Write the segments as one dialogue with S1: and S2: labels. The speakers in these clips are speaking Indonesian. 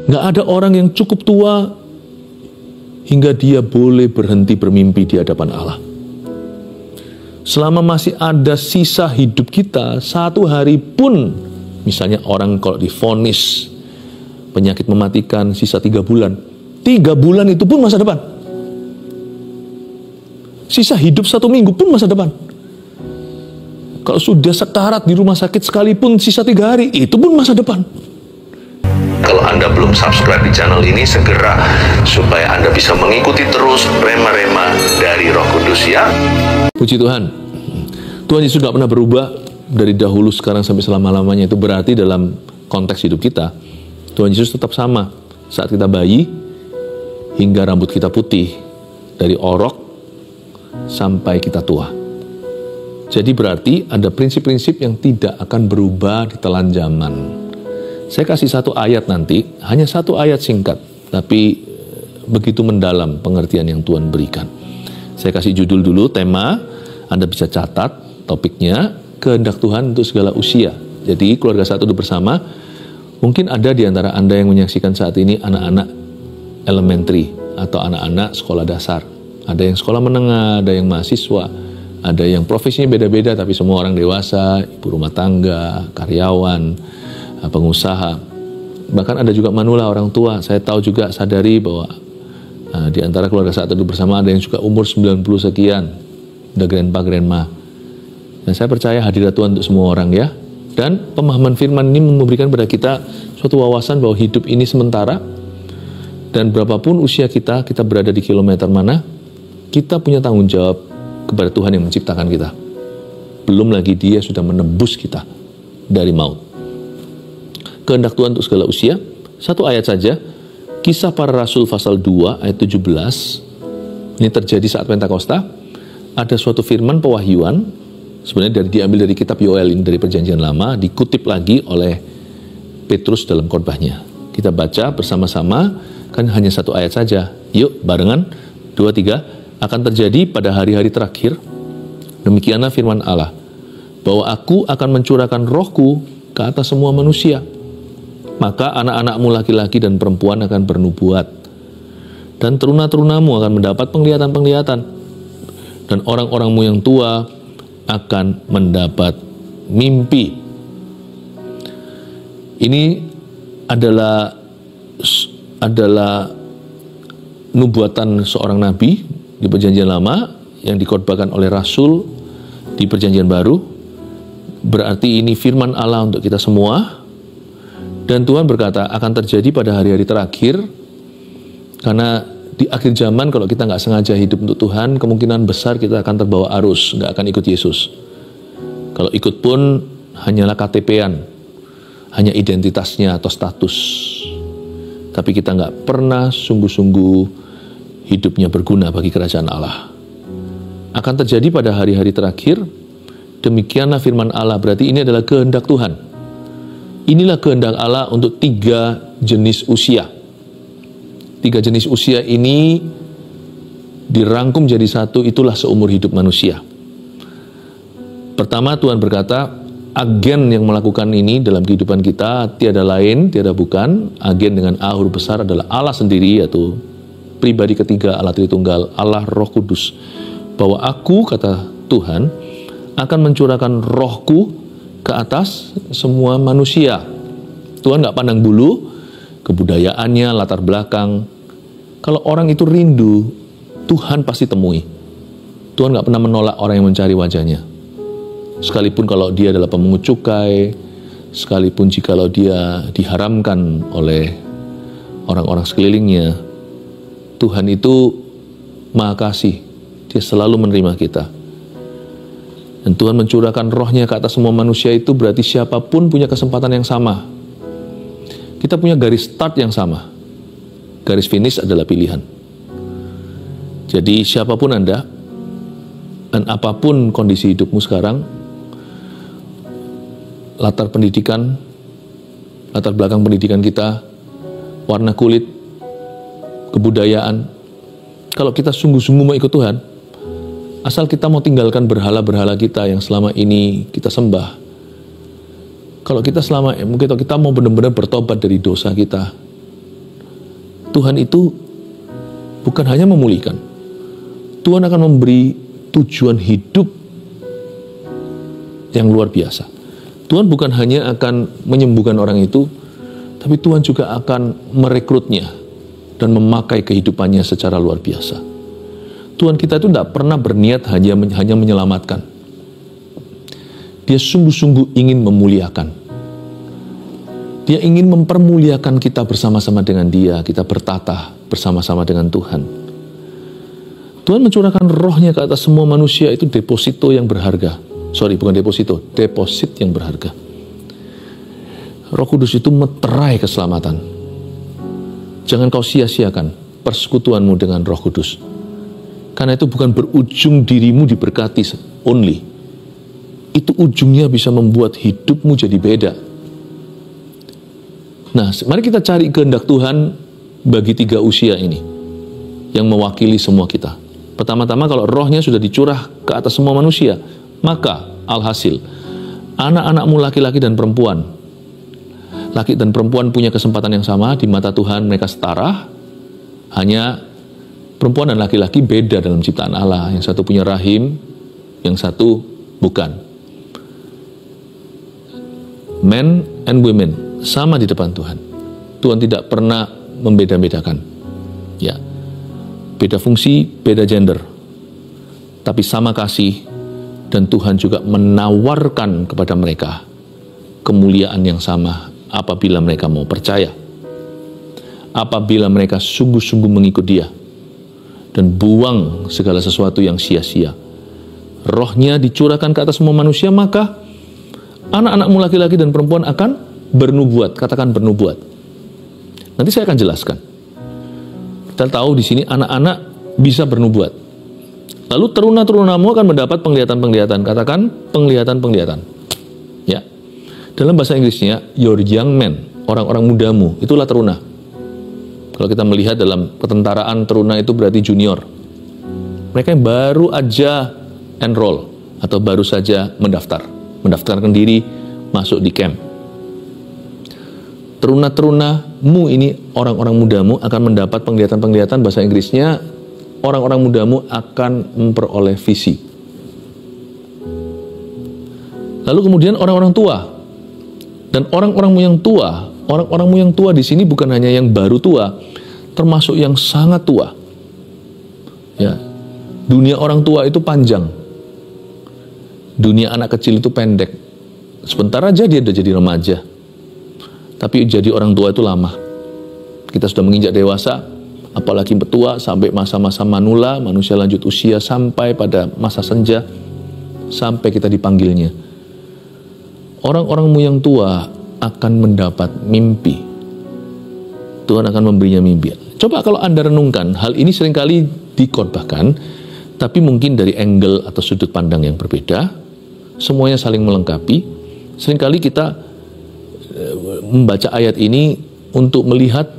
S1: Nggak ada orang yang cukup tua hingga dia boleh berhenti bermimpi di hadapan Allah. Selama masih ada sisa hidup kita, satu hari pun, misalnya orang kalau divonis penyakit mematikan sisa 3 bulan, 3 bulan itu pun masa depan. Sisa hidup 1 minggu pun masa depan. Kalau sudah sekarat di rumah sakit sekalipun sisa 3 hari, itu pun masa depan.
S2: Kalau Anda belum subscribe di channel ini, segera, supaya Anda bisa mengikuti terus rema-rema dari Roh Kudus ya.
S1: Puji Tuhan. Tuhan Yesus tidak pernah berubah dari dahulu, sekarang, sampai selama-lamanya. Itu berarti dalam konteks hidup kita, Tuhan Yesus tetap sama. Saat kita bayi, hingga rambut kita putih, dari orok sampai kita tua. Jadi berarti ada prinsip-prinsip yang tidak akan berubah di telan zaman. Saya kasih 1 ayat nanti, hanya 1 ayat singkat, tapi begitu mendalam pengertian yang Tuhan berikan. Saya kasih judul dulu, tema, Anda bisa catat topiknya, kehendak Tuhan untuk segala usia. Jadi keluarga Saat Teduh Bersama, mungkin ada di antara Anda yang menyaksikan saat ini anak-anak elementary atau anak-anak sekolah dasar. Ada yang sekolah menengah, ada yang mahasiswa, ada yang profesinya beda-beda, tapi semua orang dewasa, ibu rumah tangga, karyawan, pengusaha, bahkan ada juga manula orang tua. Saya tahu juga, sadari bahwa di antara keluarga Saat Teduh Bersama ada yang juga umur 90 sekian, udah grandpa grandma. Dan saya percaya hadirat Tuhan untuk semua orang ya. Dan pemahaman firman ini memberikan pada kita suatu wawasan bahwa hidup ini sementara, dan berapapun usia kita berada di kilometer mana, kita punya tanggung jawab kepada Tuhan yang menciptakan kita. Belum lagi Dia sudah menebus kita dari maut. Kehendak Tuhan untuk segala usia. 1 ayat saja, Kisah Para Rasul pasal 2 ayat 17. Ini terjadi saat Pentakosta. Ada suatu firman pewahyuan, sebenarnya diambil dari kitab Yoel, ini dari Perjanjian Lama, dikutip lagi oleh Petrus dalam khotbahnya. Kita baca bersama-sama, kan hanya 1 ayat saja. Yuk barengan, 2, 3. Akan terjadi pada hari-hari terakhir, demikianlah firman Allah, bahwa aku akan mencurahkan rohku ke atas semua manusia. Maka anak-anakmu laki-laki dan perempuan akan bernubuat, dan teruna-terunamu akan mendapat penglihatan-penglihatan, dan orang-orangmu yang tua akan mendapat mimpi. Ini adalah nubuatan seorang nabi di Perjanjian Lama yang dikhotbahkan oleh Rasul di Perjanjian Baru. Berarti ini firman Allah untuk kita semua. Dan Tuhan berkata akan terjadi pada hari-hari terakhir, karena di akhir zaman kalau kita nggak sengaja hidup untuk Tuhan, kemungkinan besar kita akan terbawa arus, nggak akan ikut Yesus. Kalau ikut pun hanyalah KTP-an, hanya identitasnya atau status. Tapi kita nggak pernah sungguh-sungguh hidupnya berguna bagi kerajaan Allah. Akan terjadi pada hari-hari terakhir, demikianlah firman Allah. Berarti ini adalah kehendak Tuhan. Inilah kehendak Allah untuk 3 jenis usia. 3 jenis usia ini dirangkum jadi satu, itulah seumur hidup manusia. Pertama, Tuhan berkata, agen yang melakukan ini dalam kehidupan kita tiada lain, tiada bukan. Agen dengan A huruf besar adalah Allah sendiri, yaitu pribadi ketiga Allah Tritunggal, Allah Roh Kudus. Bahwa aku, kata Tuhan, akan mencurahkan rohku ke atas semua manusia. Tuhan nggak pandang bulu kebudayaannya, latar belakang. Kalau orang itu rindu, Tuhan pasti temui. Tuhan nggak pernah menolak orang yang mencari wajahnya. Sekalipun kalau dia adalah pemungut cukai, sekalipun jikalau dia diharamkan oleh orang-orang sekelilingnya, Tuhan itu Maha Kasih. Dia selalu menerima kita. Dan Tuhan mencurahkan rohnya ke atas semua manusia, itu berarti siapapun punya kesempatan yang sama. Kita punya garis start yang sama. Garis finish adalah pilihan. Jadi siapapun Anda, dan apapun kondisi hidupmu sekarang, latar pendidikan, latar belakang pendidikan kita, warna kulit, kebudayaan, kalau kita sungguh-sungguh mau ikut Tuhan, asal kita mau tinggalkan berhala-berhala kita yang selama ini kita sembah. Kalau kita mau benar-benar bertobat dari dosa kita, Tuhan itu bukan hanya memulihkan. Tuhan akan memberi tujuan hidup yang luar biasa. Tuhan bukan hanya akan menyembuhkan orang itu, tapi Tuhan juga akan merekrutnya dan memakai kehidupannya secara luar biasa. Tuhan kita itu tidak pernah berniat hanya menyelamatkan. Dia sungguh-sungguh ingin memuliakan. Dia ingin mempermuliakan kita bersama-sama dengan Dia. Kita bertatah bersama-sama dengan Tuhan. Tuhan mencurahkan rohnya ke atas semua manusia, itu deposito yang berharga. Bukan deposito, deposit yang berharga. Roh Kudus itu meterai keselamatan. Jangan kau sia-siakan persekutuanmu dengan Roh Kudus. Karena itu bukan berujung dirimu diberkati only. Itu ujungnya bisa membuat hidupmu jadi beda. Nah, mari kita cari kehendak Tuhan bagi 3 usia ini yang mewakili semua kita. Pertama-tama, kalau rohnya sudah dicurah ke atas semua manusia, maka alhasil anak-anakmu laki-laki dan perempuan, laki dan perempuan punya kesempatan yang sama di mata Tuhan. Mereka setara, hanya perempuan dan laki-laki beda dalam ciptaan Allah. Yang satu punya rahim, yang satu bukan. Men and women sama di depan Tuhan. Tuhan tidak pernah membeda-bedakan. Ya, beda fungsi, beda gender, tapi sama kasih. Dan Tuhan juga menawarkan kepada mereka kemuliaan yang sama apabila mereka mau percaya, apabila mereka sungguh-sungguh mengikut Dia dan buang segala sesuatu yang sia-sia. Rohnya dicurahkan ke atas semua manusia, maka anak-anakmu laki-laki dan perempuan akan bernubuat. Katakan bernubuat. Nanti saya akan jelaskan. Kita tahu di sini anak-anak bisa bernubuat. Lalu teruna-terunamu akan mendapat penglihatan-penglihatan. Katakan penglihatan-penglihatan. Ya. Dalam bahasa Inggrisnya, your young men, orang-orang mudamu, itulah teruna. Kalau kita melihat dalam ketentaraan, teruna itu berarti junior. Mereka yang baru aja enroll atau baru saja mendaftarkan diri masuk di camp. Teruna-terunamu ini, orang-orang mudamu akan mendapat penglihatan-penglihatan. Bahasa Inggrisnya, orang-orang mudamu akan memperoleh visi. Lalu kemudian orang-orang tua. Dan orang-orangmu yang tua di sini bukan hanya yang baru tua, termasuk yang sangat tua. Ya. Dunia orang tua itu panjang. Dunia anak kecil itu pendek. Sebentar aja dia udah jadi remaja. Tapi jadi orang tua itu lama. Kita sudah menginjak dewasa, apalagi betua, sampai masa-masa manula, manusia lanjut usia, sampai pada masa senja, sampai kita dipanggilnya. Orang-orangmu yang tua akan mendapat mimpi. Tuhan akan memberinya mimpi. Coba kalau Anda renungkan, hal ini seringkali dikhotbahkan, tapi mungkin dari angle atau sudut pandang yang berbeda. Semuanya saling melengkapi. Seringkali kita membaca ayat ini untuk melihat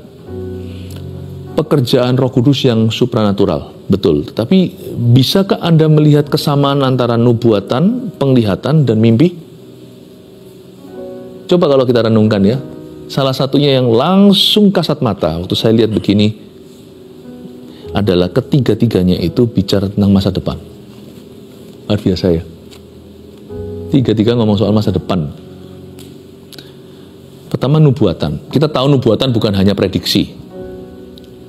S1: pekerjaan Roh Kudus yang supranatural, betul. Tetapi bisakah Anda melihat kesamaan antara nubuatan, penglihatan, dan mimpi? Coba kalau kita renungkan ya. Salah satunya yang langsung kasat mata waktu saya lihat begini adalah ketiga-tiganya itu bicara tentang masa depan. Luar biasa ya. Tiga-tiga ngomong soal masa depan. Pertama, nubuatan. Kita tahu nubuatan bukan hanya prediksi.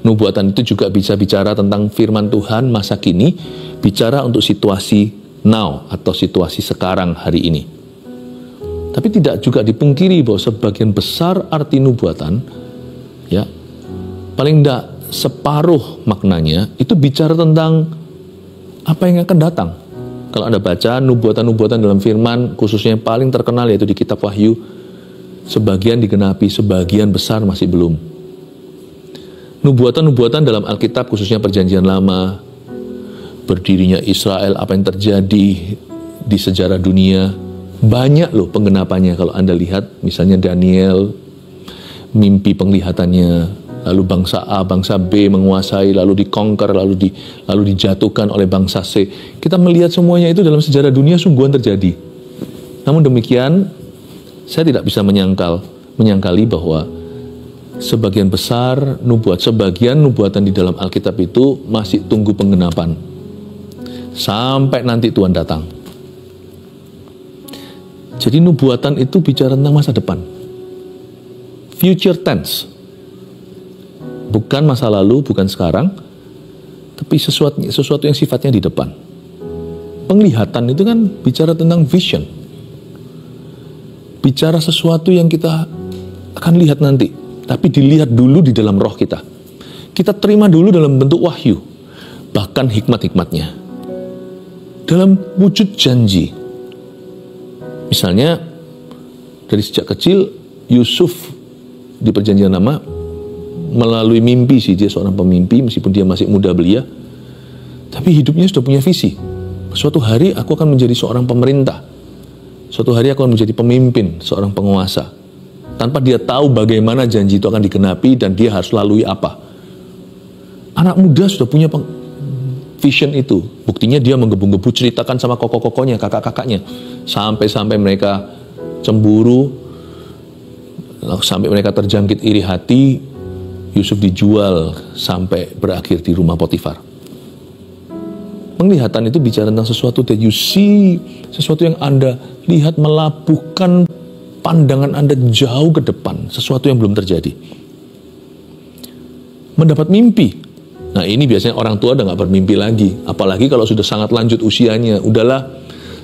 S1: Nubuatan itu juga bisa bicara tentang firman Tuhan masa kini, bicara untuk situasi now atau situasi sekarang hari ini. Tapi tidak juga dipungkiri bahwa sebagian besar arti nubuatan, ya, paling tidak separuh maknanya itu bicara tentang apa yang akan datang. Kalau Anda baca nubuatan-nubuatan dalam firman, khususnya yang paling terkenal yaitu di kitab Wahyu, sebagian digenapi, sebagian besar masih belum. Nubuatan-nubuatan dalam Alkitab, khususnya Perjanjian Lama, berdirinya Israel, apa yang terjadi di sejarah dunia, banyak loh penggenapannya. Kalau Anda lihat, misalnya Daniel, mimpi penglihatannya, lalu bangsa A, bangsa B menguasai, lalu dikonquer, lalu dijatuhkan oleh bangsa C. Kita melihat semuanya itu dalam sejarah dunia sungguhan terjadi. Namun demikian, saya tidak bisa menyangkali bahwa sebagian besar sebagian nubuatan di dalam Alkitab itu masih tunggu penggenapan sampai nanti Tuhan datang. Jadi nubuatan itu bicara tentang masa depan, future tense, bukan masa lalu, bukan sekarang, tapi sesuatu yang sifatnya di depan. Penglihatan itu kan bicara tentang vision, bicara sesuatu yang kita akan lihat nanti, tapi dilihat dulu di dalam roh kita. Kita terima dulu dalam bentuk wahyu, bahkan hikmat-hikmatnya, dalam wujud janji. Misalnya, dari sejak kecil, Yusuf di Perjanjian Lama, melalui mimpi sih, dia seorang pemimpi, meskipun dia masih muda belia, tapi hidupnya sudah punya visi. Suatu hari aku akan menjadi seorang pemerintah, suatu hari aku akan menjadi pemimpin, seorang penguasa, tanpa dia tahu bagaimana janji itu akan digenapi dan dia harus lalui apa. Anak muda sudah punya vision itu. Buktinya dia menggebu-gebu ceritakan sama koko-kokonya, kakak-kakaknya, sampai mereka cemburu, sampai mereka terjangkit iri hati. Yusuf dijual sampai berakhir di rumah Potifar. Penglihatan itu bicara tentang sesuatu that you see, sesuatu yang Anda lihat melabuhkan pandangan Anda jauh ke depan, sesuatu yang belum terjadi. Mendapat mimpi. Nah, ini biasanya orang tua udah gak bermimpi lagi, apalagi kalau sudah sangat lanjut usianya. Udahlah,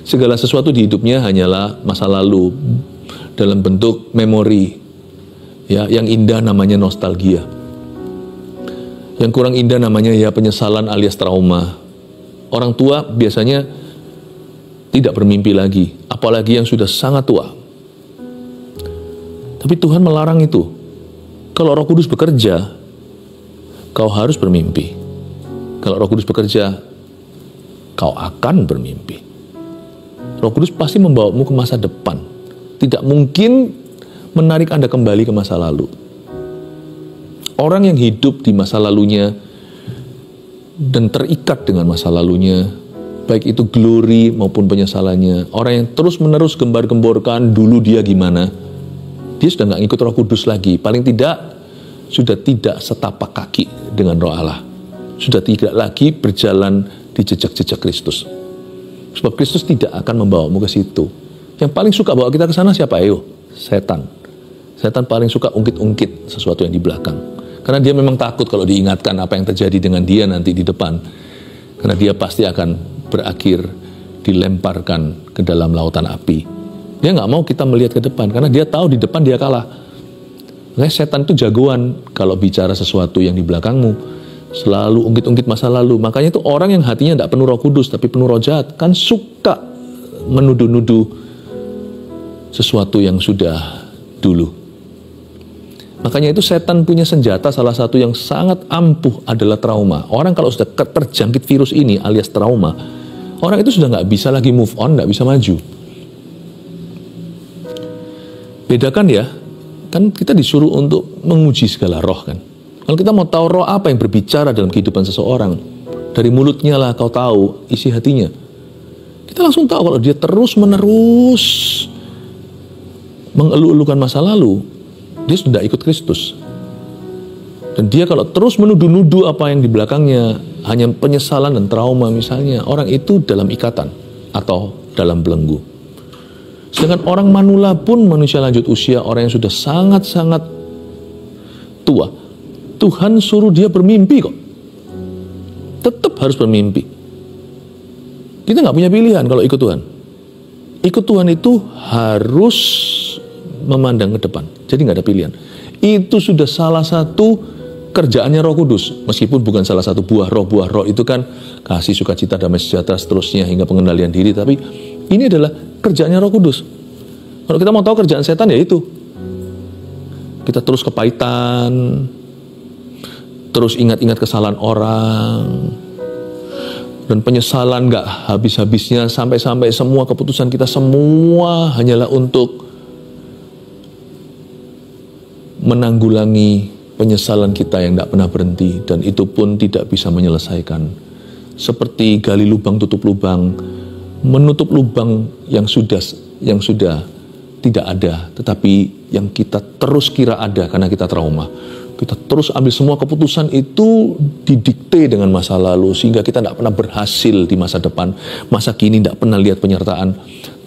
S1: segala sesuatu di hidupnya hanyalah masa lalu dalam bentuk memori. Ya, yang indah namanya nostalgia, yang kurang indah namanya ya penyesalan alias trauma. Orang tua biasanya tidak bermimpi lagi, apalagi yang sudah sangat tua. Tapi Tuhan melarang itu. Kalau Roh Kudus bekerja, kau harus bermimpi. Kalau Roh Kudus bekerja, kau akan bermimpi. Roh Kudus pasti membawamu ke masa depan. Tidak mungkin menarik Anda kembali ke masa lalu. Orang yang hidup di masa lalunya dan terikat dengan masa lalunya, baik itu glory maupun penyesalannya, orang yang terus-menerus gembar-gemborkan dulu dia gimana, dia sudah nggak ngikut Roh Kudus lagi. Paling tidak sudah tidak setapak kaki dengan Roh Allah, sudah tidak lagi berjalan di jejak-jejak Kristus. Sebab Kristus tidak akan membawamu ke situ. Yang paling suka bawa kita ke sana siapa? Ayo, setan. Setan paling suka ungkit-ungkit sesuatu yang di belakang. Karena dia memang takut kalau diingatkan apa yang terjadi dengan dia nanti di depan. Karena dia pasti akan berakhir dilemparkan ke dalam lautan api. Dia nggak mau kita melihat ke depan, karena dia tahu di depan dia kalah. Makanya setan itu jagoan kalau bicara sesuatu yang di belakangmu. Selalu ungkit-ungkit masa lalu. Makanya itu orang yang hatinya tidak penuh Roh Kudus, tapi penuh roh jahat, kan suka menuduh-nuduh sesuatu yang sudah dulu. Makanya itu setan punya senjata, salah satu yang sangat ampuh adalah trauma. Orang kalau sudah terjangkit virus ini alias trauma, orang itu sudah nggak bisa lagi move on, nggak bisa maju. Bedakan ya, kan kita disuruh untuk menguji segala roh kan. Kalau kita mau tahu roh apa yang berbicara dalam kehidupan seseorang, dari mulutnya lah kau tahu isi hatinya. Kita langsung tahu kalau dia terus-menerus mengeluh-elukan masa lalu, dia sudah ikut Kristus. Dan dia kalau terus menuduh-nuduh apa yang di belakangnya hanya penyesalan dan trauma misalnya, orang itu dalam ikatan atau dalam belenggu. Sedangkan orang manula pun manusia lanjut usia, orang yang sudah sangat-sangat tua, Tuhan suruh dia bermimpi kok. Tetap harus bermimpi. Kita nggak punya pilihan kalau ikut Tuhan. Ikut Tuhan itu harus memandang ke depan. Jadi nggak ada pilihan. Itu sudah salah satu kerjaannya Roh Kudus. Meskipun bukan salah satu buah roh itu kan kasih, sukacita, damai sejahtera, seterusnya hingga pengendalian diri. Tapi ini adalah kerjaannya Roh Kudus. Kalau kita mau tahu kerjaan setan ya itu. Kita terus kepahitan, terus ingat-ingat kesalahan orang, dan penyesalan nggak habis-habisnya, sampai-sampai semua keputusan kita semua hanyalah untuk menanggulangi penyesalan kita yang tidak pernah berhenti, dan itu pun tidak bisa menyelesaikan. Seperti gali lubang tutup lubang, menutup lubang yang sudah tidak ada, tetapi yang kita terus kira ada karena kita trauma. Kita terus ambil semua keputusan itu didikte dengan masa lalu, sehingga kita tidak pernah berhasil di masa depan. Masa kini tidak pernah lihat penyertaan.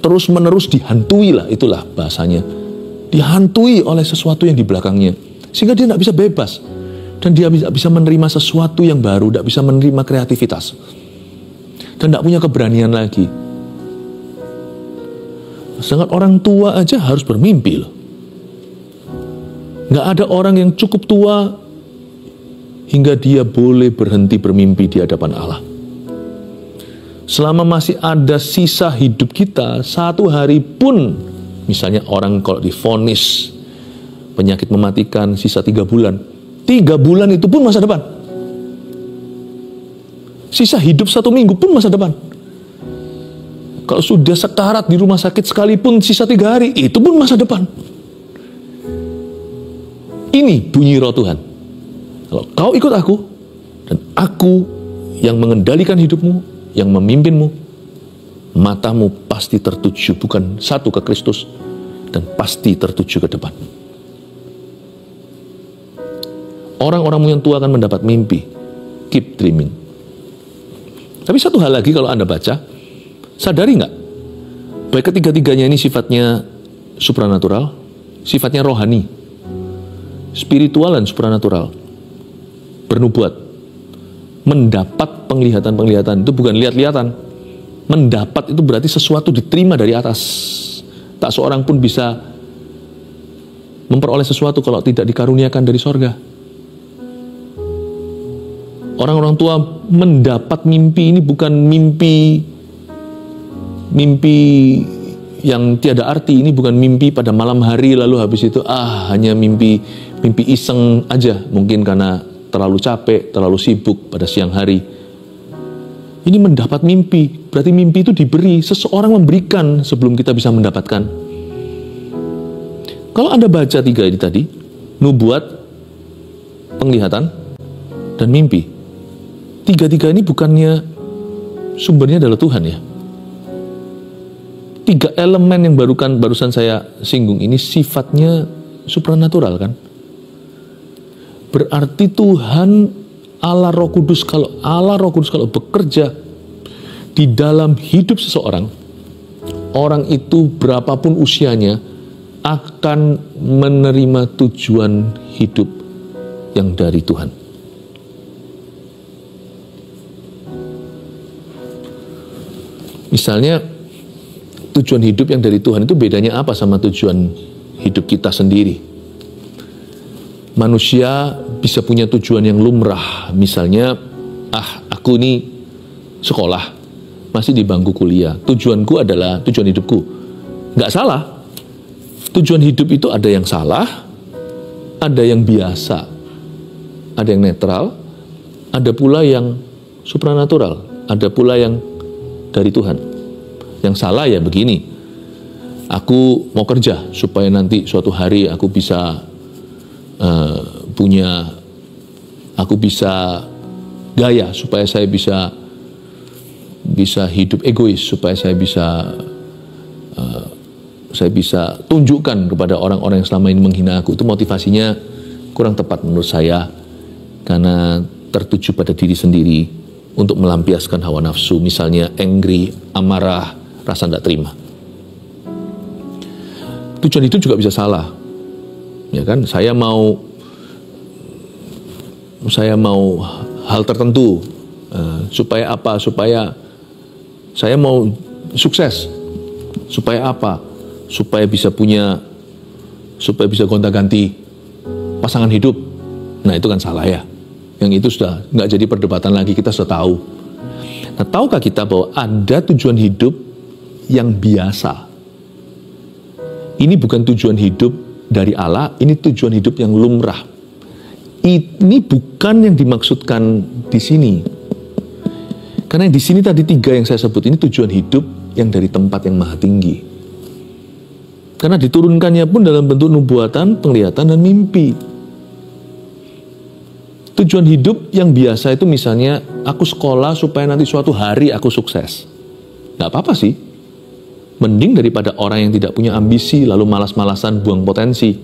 S1: Terus menerus dihantui lah, itulah bahasanya. Dihantui oleh sesuatu yang di belakangnya. Sehingga dia tidak bisa bebas. Dan dia tidak bisa menerima sesuatu yang baru, tidak bisa menerima kreativitas. Dan tidak punya keberanian lagi. Sedangkan orang tua aja harus bermimpi loh. Nggak ada orang yang cukup tua hingga dia boleh berhenti bermimpi di hadapan Allah. Selama masih ada sisa hidup kita, satu hari pun, misalnya orang kalau divonis penyakit mematikan sisa 3 bulan, 3 bulan itu pun masa depan. Sisa hidup 1 minggu pun masa depan. Kalau sudah sekarat di rumah sakit sekalipun sisa 3 hari, itu pun masa depan. Ini bunyi roh Tuhan. Kalau kau ikut aku, dan aku yang mengendalikan hidupmu, yang memimpinmu, matamu pasti tertuju bukan satu ke Kristus, dan pasti tertuju ke depan. Orang-orang yang tua akan mendapat mimpi. Keep dreaming. Tapi satu hal lagi kalau Anda baca, sadari nggak? Baik ketiga-tiganya ini sifatnya supranatural, sifatnya rohani, spiritual dan supranatural. Bernubuat, mendapat penglihatan-penglihatan, itu bukan lihat-lihatan. Mendapat itu berarti sesuatu diterima dari atas. Tak seorang pun bisa memperoleh sesuatu kalau tidak dikaruniakan dari sorga. Orang-orang tua mendapat mimpi ini bukan mimpi yang tiada arti. Ini bukan mimpi pada malam hari lalu habis itu hanya mimpi iseng aja, mungkin karena terlalu capek, terlalu sibuk pada siang hari. Ini mendapat mimpi, berarti mimpi itu diberi, seseorang memberikan sebelum kita bisa mendapatkan. Kalau Anda baca 3 ini tadi, nubuat, penglihatan, dan mimpi. 3 ini bukannya sumbernya adalah Tuhan ya. 3 elemen yang barusan saya singgung ini sifatnya supranatural kan. Berarti Tuhan Allah Roh Kudus, kalau Allah Roh Kudus kalau bekerja di dalam hidup seseorang, orang itu berapapun usianya akan menerima tujuan hidup yang dari Tuhan. Misalnya tujuan hidup yang dari Tuhan itu bedanya apa sama tujuan hidup kita sendiri? Manusia bisa punya tujuan yang lumrah. Misalnya, aku ini sekolah, masih di bangku kuliah. Tujuanku adalah tujuan hidupku. Nggak salah. Tujuan hidup itu ada yang salah, ada yang biasa, ada yang netral, ada pula yang supranatural, ada pula yang dari Tuhan. Yang salah ya begini, aku mau kerja supaya nanti suatu hari aku bisa aku bisa gaya, supaya saya bisa hidup egois, supaya saya bisa tunjukkan kepada orang-orang yang selama ini menghina aku. Itu motivasinya kurang tepat menurut saya, karena tertuju pada diri sendiri untuk melampiaskan hawa nafsu, misalnya angry, amarah, rasa tidak terima. Tujuan itu juga bisa salah, ya kan? Saya mau hal tertentu, supaya apa? Supaya saya mau sukses, supaya apa? Supaya bisa gonta-ganti pasangan hidup. Nah itu kan salah ya. Yang itu sudah nggak jadi perdebatan lagi, kita sudah tahu. Nah, tahukah kita bahwa ada tujuan hidup yang biasa? Ini bukan tujuan hidup dari Allah, ini tujuan hidup yang lumrah. Ini bukan yang dimaksudkan di sini. Karena di sini tadi 3 yang saya sebut ini tujuan hidup yang dari tempat yang maha tinggi. Karena diturunkannya pun dalam bentuk nubuatan, penglihatan, dan mimpi. Tujuan hidup yang biasa itu misalnya, aku sekolah supaya nanti suatu hari aku sukses. Gak apa-apa sih. Mending daripada orang yang tidak punya ambisi lalu malas-malasan buang potensi.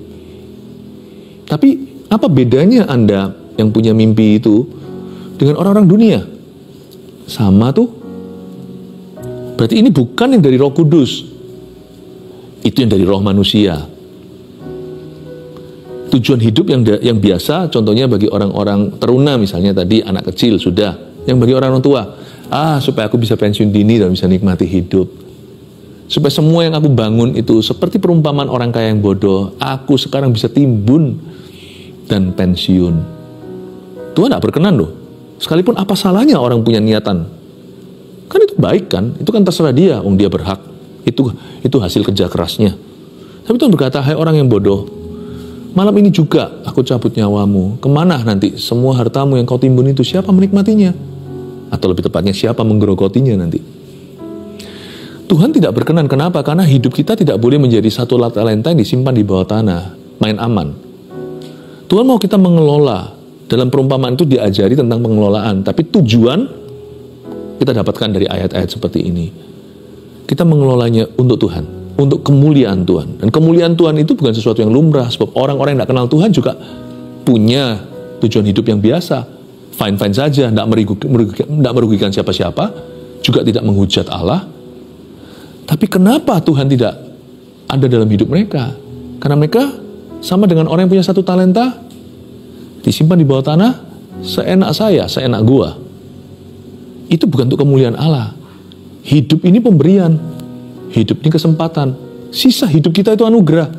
S1: Tapi apa bedanya Anda yang punya mimpi itu dengan orang-orang dunia? Sama tuh. Berarti ini bukan yang dari Roh Kudus. Itu yang dari roh manusia. Tujuan hidup yang biasa, contohnya bagi orang-orang teruna misalnya tadi, anak kecil sudah. Yang bagi orang tua, supaya aku bisa pensiun dini dan bisa nikmati hidup. Supaya semua yang aku bangun itu seperti perumpamaan orang kaya yang bodoh. Aku sekarang bisa timbun dan pensiun. Tuhan tidak berkenan loh. Sekalipun apa salahnya orang punya niatan? Kan itu baik kan? Itu kan terserah dia, dia berhak. Itu hasil kerja kerasnya. Tapi Tuhan berkata, hai orang yang bodoh, malam ini juga aku cabut nyawamu. Kemana nanti semua hartamu yang kau timbun itu? Siapa menikmatinya? Atau lebih tepatnya, siapa menggerogotinya nanti? Tuhan tidak berkenan. Kenapa? Karena hidup kita tidak boleh menjadi satu talenta yang disimpan di bawah tanah, main aman. Tuhan mau kita mengelola. Dalam perumpamaan itu diajari tentang pengelolaan. Tapi tujuan kita dapatkan dari ayat-ayat seperti ini. Kita mengelolanya untuk Tuhan, untuk kemuliaan Tuhan. Dan kemuliaan Tuhan itu bukan sesuatu yang lumrah. Sebab orang-orang yang tidak kenal Tuhan juga punya tujuan hidup yang biasa. Fine-fine saja, tidak merugikan siapa-siapa, juga tidak menghujat Allah. Tapi kenapa Tuhan tidak ada dalam hidup mereka? Karena mereka sama dengan orang yang punya satu talenta, disimpan di bawah tanah, seenak saya, seenak gua. Itu bukan untuk kemuliaan Allah. Hidup ini pemberian, hidup ini kesempatan. Sisa hidup kita itu anugerah.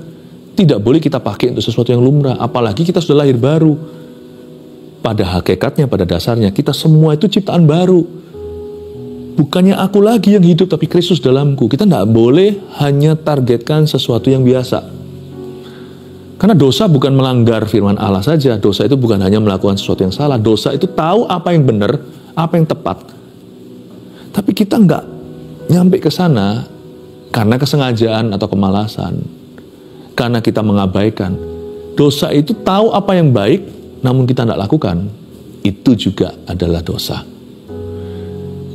S1: Tidak boleh kita pakai untuk sesuatu yang lumrah. Apalagi kita sudah lahir baru. Pada hakikatnya, pada dasarnya, kita semua itu ciptaan baru. Bukannya aku lagi yang hidup, tapi Kristus dalamku. Kita tidak boleh hanya targetkan sesuatu yang biasa. Karena dosa bukan melanggar firman Allah saja. Dosa itu bukan hanya melakukan sesuatu yang salah. Dosa itu tahu apa yang benar, apa yang tepat. Tapi kita nggak nyampe ke sana karena kesengajaan atau kemalasan. Karena kita mengabaikan. Dosa itu tahu apa yang baik, namun kita tidak lakukan. Itu juga adalah dosa.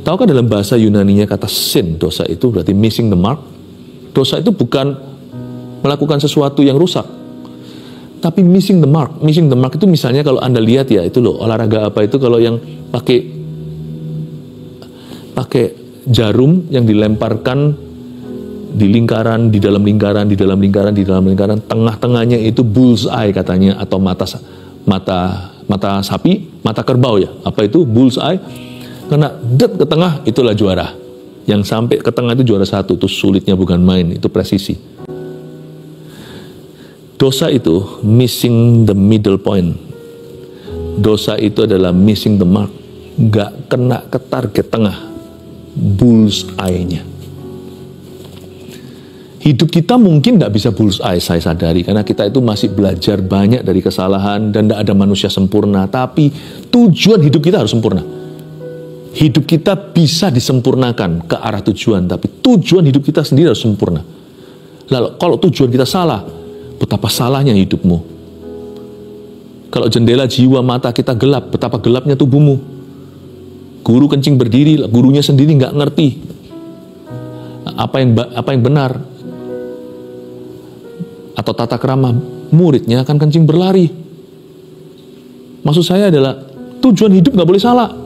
S1: Tahukah dalam bahasa Yunaninya kata sin, dosa itu berarti missing the mark. Dosa itu bukan melakukan sesuatu yang rusak, tapi missing the mark. Missing the mark itu misalnya kalau Anda lihat ya, itu loh olahraga apa itu kalau yang pakai jarum yang dilemparkan di lingkaran, di dalam lingkaran, di dalam lingkaran, di dalam lingkaran, tengah-tengahnya itu bullseye katanya, atau mata sapi, mata kerbau ya. Apa itu bullseye? Karena ke tengah itulah juara. Yang sampai ke tengah itu juara satu. Itu sulitnya bukan main, itu presisi. Dosa itu missing the middle point. Dosa itu adalah missing the mark. Gak kena ke target tengah, bullseye-nya. Hidup kita mungkin gak bisa bullseye, saya sadari. Karena kita itu masih belajar banyak dari kesalahan dan gak ada manusia sempurna. Tapi tujuan hidup kita harus sempurna. Hidup kita bisa disempurnakan ke arah tujuan, tapi tujuan hidup kita sendiri harus sempurna. Lalu kalau tujuan kita salah, betapa salahnya hidupmu. Kalau jendela jiwa mata kita gelap, betapa gelapnya tubuhmu. Guru kencing berdiri, gurunya sendiri nggak ngerti apa yang benar, atau tata krama, muridnya akan kencing berlari. Maksud saya adalah tujuan hidup nggak boleh salah.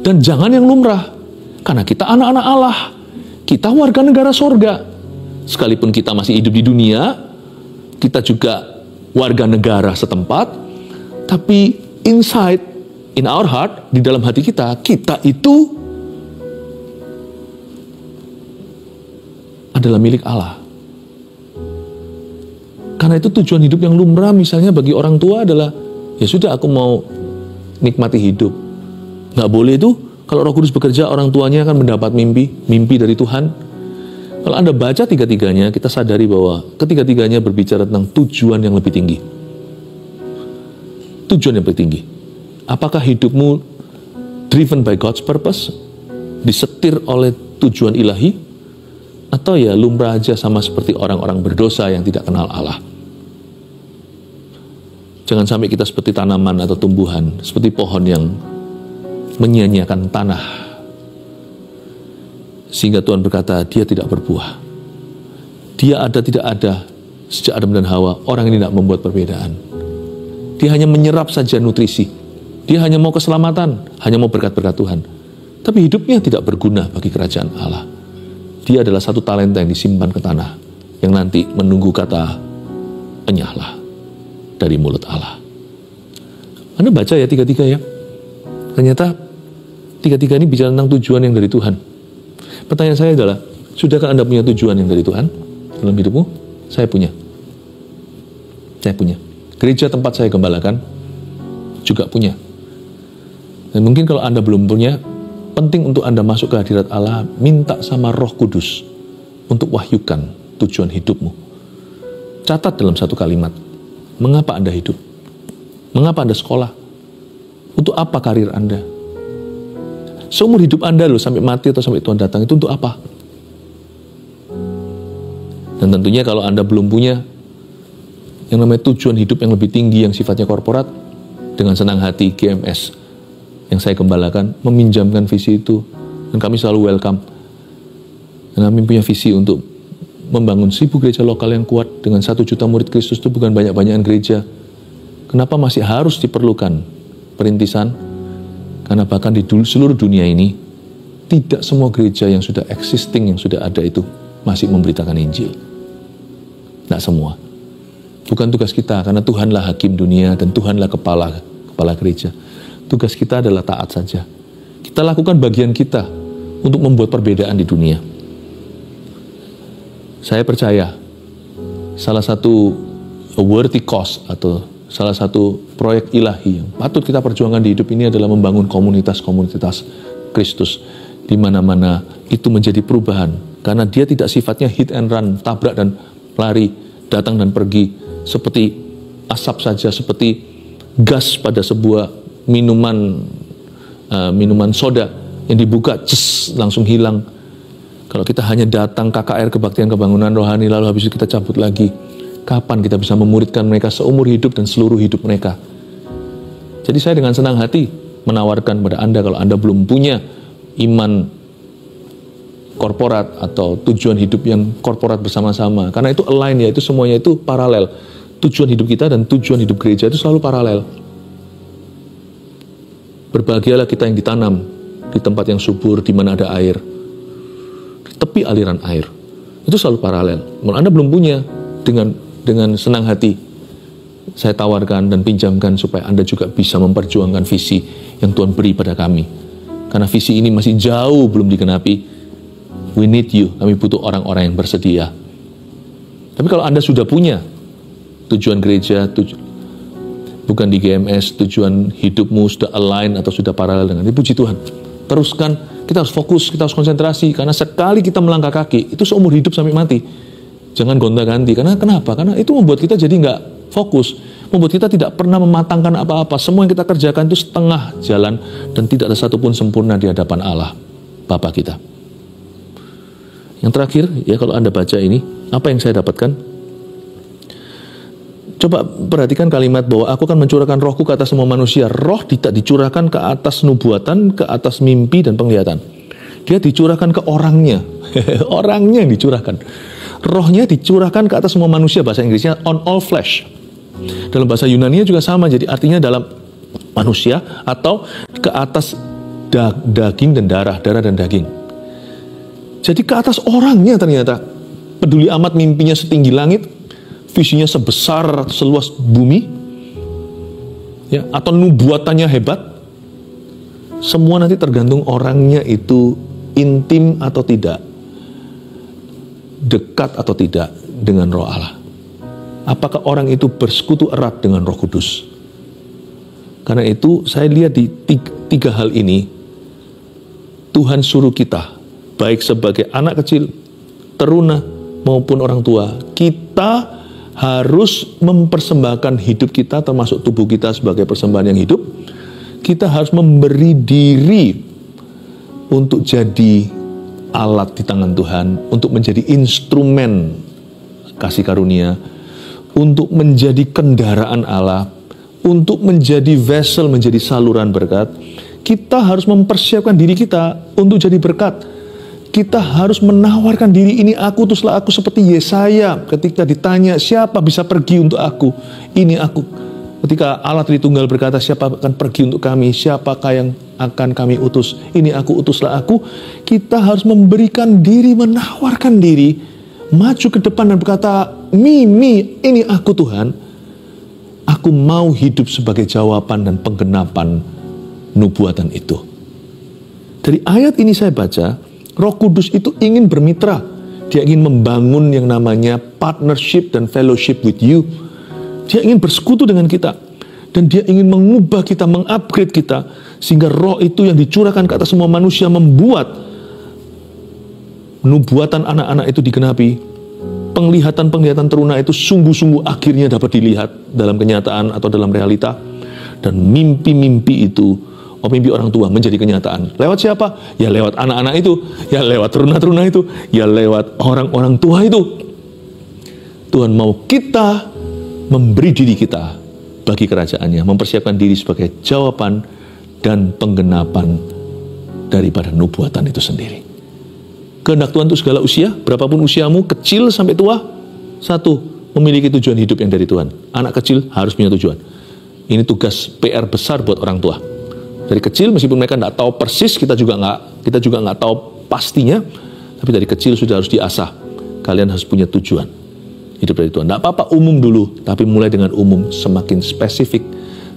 S1: Dan jangan yang lumrah. Karena kita anak-anak Allah. Kita warga negara sorga. Sekalipun kita masih hidup di dunia, kita juga warga negara setempat. Tapi inside, in our heart, di dalam hati kita, kita itu adalah milik Allah. Karena itu tujuan hidup yang lumrah misalnya bagi orang tua adalah, ya sudah aku mau nikmati hidup. Nggak boleh itu, kalau Roh Kudus bekerja, orang tuanya akan mendapat mimpi dari Tuhan. Kalau Anda baca tiga-tiganya, kita sadari bahwa ketiga-tiganya berbicara tentang tujuan yang lebih tinggi. Tujuan yang lebih tinggi. Apakah hidupmu driven by God's purpose? Disetir oleh tujuan ilahi? Atau ya lumrah aja sama seperti orang-orang berdosa yang tidak kenal Allah? Jangan sampai kita seperti tanaman atau tumbuhan, seperti pohon yang menyia-nyiakan tanah. Sehingga Tuhan berkata, dia tidak berbuah. Dia ada tidak ada, sejak Adam dan Hawa, orang ini tidak membuat perbedaan. Dia hanya menyerap saja nutrisi. Dia hanya mau keselamatan, hanya mau berkat-berkat Tuhan. Tapi hidupnya tidak berguna bagi kerajaan Allah. Dia adalah satu talenta yang disimpan ke tanah, yang nanti menunggu kata enyahlah dari mulut Allah. Anda baca ya tiga-tiga ya. Ternyata tiga-tiga ini bicara tentang tujuan yang dari Tuhan. Pertanyaan saya adalah, sudahkah Anda punya tujuan yang dari Tuhan dalam hidupmu? Saya punya. Saya punya. Gereja tempat saya gembalakan juga punya. Dan mungkin kalau Anda belum punya, penting untuk Anda masuk ke hadirat Allah, minta sama Roh Kudus untuk wahyukan tujuan hidupmu. Catat dalam satu kalimat, mengapa Anda hidup? Mengapa Anda sekolah? Untuk apa karir Anda? Seumur hidup Anda loh, sampai mati atau sampai Tuhan datang, itu untuk apa? Dan tentunya kalau Anda belum punya yang namanya tujuan hidup yang lebih tinggi, yang sifatnya korporat, dengan senang hati GMS yang saya gembalakan meminjamkan visi itu, dan kami selalu welcome. Dan kami punya visi untuk membangun 1000 gereja lokal yang kuat dengan 1 juta murid Kristus. Itu bukan banyak-banyakan gereja. Kenapa masih harus diperlukan perintisan? Karena bahkan di seluruh dunia ini, tidak semua gereja yang sudah existing, yang sudah ada itu masih memberitakan Injil. Tidak semua. Bukan tugas kita, karena Tuhanlah hakim dunia dan Tuhanlah kepala gereja. Tugas kita adalah taat saja. Kita lakukan bagian kita untuk membuat perbedaan di dunia. Saya percaya salah satu worthy cause atau salah satu proyek ilahi yang patut kita perjuangkan di hidup ini adalah membangun komunitas-komunitas Kristus di mana-mana itu menjadi perubahan, karena dia tidak sifatnya hit and run, tabrak dan lari, datang dan pergi seperti asap saja, seperti gas pada sebuah minuman soda yang dibuka langsung hilang. Kalau kita hanya datang KKR, kebaktian kebangunan rohani, lalu habis itu kita cabut lagi, kapan kita bisa memuridkan mereka seumur hidup dan seluruh hidup mereka? Jadi saya dengan senang hati menawarkan pada Anda, kalau Anda belum punya iman korporat atau tujuan hidup yang korporat bersama-sama, karena itu align ya, itu semuanya itu paralel. Tujuan hidup kita dan tujuan hidup gereja itu selalu paralel. Berbahagialah kita yang ditanam di tempat yang subur, di mana ada air, di tepi aliran air. Itu selalu paralel. Kalau Anda belum punya, dengan senang hati saya tawarkan dan pinjamkan supaya Anda juga bisa memperjuangkan visi yang Tuhan beri pada kami. Karena visi ini masih jauh belum digenapi. We need you. Kami butuh orang-orang yang bersedia. Tapi kalau Anda sudah punya tujuan gereja, bukan di GMS, tujuan hidupmu sudah align atau sudah paralel dengan ini, puji Tuhan. Teruskan, kita harus fokus, kita harus konsentrasi, karena sekali kita melangkah kaki, itu seumur hidup sampai mati. Jangan gonta-ganti, karena kenapa? Karena itu membuat kita jadi nggak fokus, membuat kita tidak pernah mematangkan apa-apa. Semua yang kita kerjakan itu setengah jalan, dan tidak ada satupun sempurna di hadapan Allah, Bapa kita. Yang terakhir, ya kalau Anda baca ini, apa yang saya dapatkan? Coba perhatikan kalimat bahwa aku akan mencurahkan rohku ke atas semua manusia. Roh tidak dicurahkan ke atas nubuatan, ke atas mimpi dan penglihatan. Dia dicurahkan ke orangnya. Orangnya yang dicurahkan. Rohnya dicurahkan ke atas semua manusia, bahasa Inggrisnya on all flesh. Dalam bahasa Yunani juga sama, jadi artinya dalam manusia atau ke atas daging dan darah dan daging. Jadi ke atas orangnya ternyata. Peduli amat mimpinya setinggi langit, visinya sebesar seluas bumi, ya, atau nubuatannya hebat. Semua nanti tergantung orangnya itu intim atau tidak, dekat atau tidak dengan Roh Allah. Apakah orang itu bersekutu erat dengan Roh Kudus? Karena itu saya lihat di tiga hal ini, Tuhan suruh kita, baik sebagai anak kecil, teruna maupun orang tua, kita harus mempersembahkan hidup kita, termasuk tubuh kita sebagai persembahan yang hidup. Kita harus memberi diri untuk jadi alat di tangan Tuhan, untuk menjadi instrumen kasih karunia, untuk menjadi kendaraan Allah, untuk menjadi vessel, menjadi saluran berkat. Kita harus mempersiapkan diri kita untuk jadi berkat. Kita harus menawarkan diri, ini aku, utuslah aku, seperti Yesaya ketika ditanya siapa bisa pergi untuk aku, ini aku. Ketika Allah Tritunggal berkata siapa akan pergi untuk kami, siapakah yang akan kami utus, ini aku, utuslah aku. Kita harus memberikan diri, menawarkan diri, maju ke depan dan berkata, Mimi, ini aku Tuhan. Aku mau hidup sebagai jawaban dan penggenapan nubuatan itu. Dari ayat ini saya baca, Roh Kudus itu ingin bermitra. Dia ingin membangun yang namanya partnership dan fellowship with you. Dia ingin bersekutu dengan kita. Dan dia ingin mengubah kita, mengupgrade kita. Sehingga roh itu yang dicurahkan ke atas semua manusia membuat nubuatan anak-anak itu digenapi. Penglihatan-penglihatan teruna itu sungguh-sungguh akhirnya dapat dilihat dalam kenyataan atau dalam realita. Dan mimpi-mimpi itu, mimpi orang tua menjadi kenyataan. Lewat siapa? Ya lewat anak-anak itu, ya lewat teruna-teruna itu, ya lewat orang-orang tua itu. Tuhan mau kita memberi diri kita bagi kerajaannya, mempersiapkan diri sebagai jawaban dan penggenapan daripada nubuatan itu sendiri. Kehendak Tuhan untuk segala usia, berapapun usiamu, kecil sampai tua, satu, memiliki tujuan hidup yang dari Tuhan. Anak kecil harus punya tujuan. Ini tugas PR besar buat orang tua. Dari kecil, meskipun mereka tidak tahu persis, kita juga nggak tahu pastinya, tapi dari kecil sudah harus diasah. Kalian harus punya tujuan hidup dari Tuhan. Tidak apa-apa umum dulu, tapi mulai dengan umum, semakin spesifik,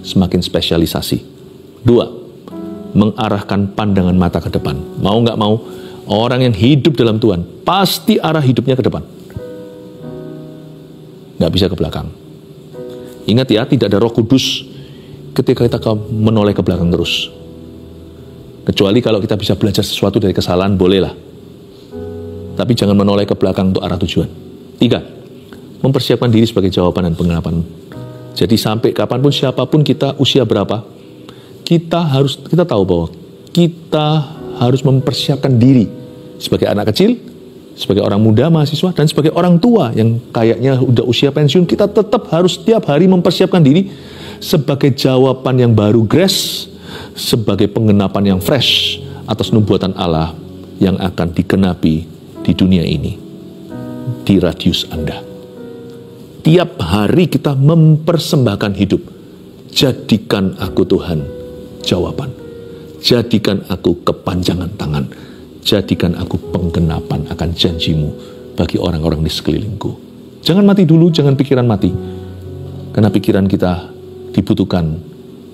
S1: semakin spesialisasi. 2, mengarahkan pandangan mata ke depan. Mau nggak mau, orang yang hidup dalam Tuhan pasti arah hidupnya ke depan, nggak bisa ke belakang. Ingat ya, tidak ada Roh Kudus ketika kita menoleh ke belakang terus. Kecuali kalau kita bisa belajar sesuatu dari kesalahan, bolehlah. Tapi jangan menoleh ke belakang untuk arah tujuan. 3, mempersiapkan diri sebagai jawaban dan penggenapan. Jadi sampai kapanpun, siapapun kita, usia berapa, kita tahu bahwa kita harus mempersiapkan diri sebagai anak kecil, sebagai orang muda, mahasiswa, dan sebagai orang tua yang kayaknya udah usia pensiun. Kita tetap harus setiap hari mempersiapkan diri sebagai jawaban yang baru, grace, sebagai penggenapan yang fresh atas nubuatan Allah yang akan digenapi di dunia ini, di radius Anda. Tiap hari kita mempersembahkan hidup. Jadikan aku Tuhan jawaban. Jadikan aku kepanjangan tangan. Jadikan aku penggenapan akan janjimu bagi orang-orang di sekelilingku. Jangan mati dulu, jangan pikiran mati. Karena pikiran kita dibutuhkan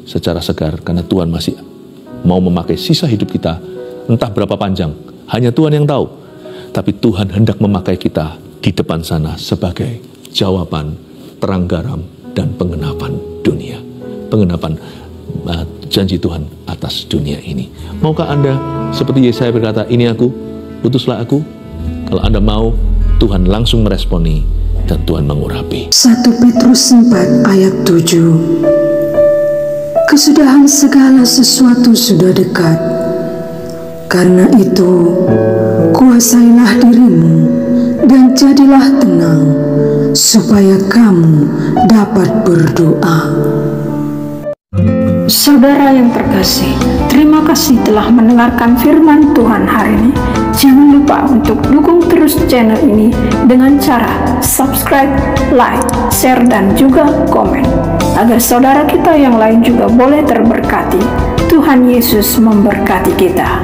S1: secara segar, karena Tuhan masih mau memakai sisa hidup kita, entah berapa panjang, hanya Tuhan yang tahu. Tapi Tuhan hendak memakai kita di depan sana sebagai jawaban, terang garam, dan penggenapan dunia. Penggenapan janji Tuhan atas dunia ini. Maukah Anda seperti Yesaya berkata, ini aku, utuslah aku? Kalau Anda mau, Tuhan langsung meresponi dan Tuhan mengurapi.
S3: 1 Petrus 4 ayat 7. Kesudahan segala sesuatu sudah dekat. Karena itu, kuasailah dirimu dan jadilah tenang, supaya kamu dapat berdoa.
S4: Saudara yang terkasih, terima kasih telah mendengarkan firman Tuhan hari ini. Jangan lupa untuk dukung terus channel ini dengan cara subscribe, like, share, dan juga komen, agar saudara kita yang lain juga boleh terberkati. Tuhan Yesus memberkati kita.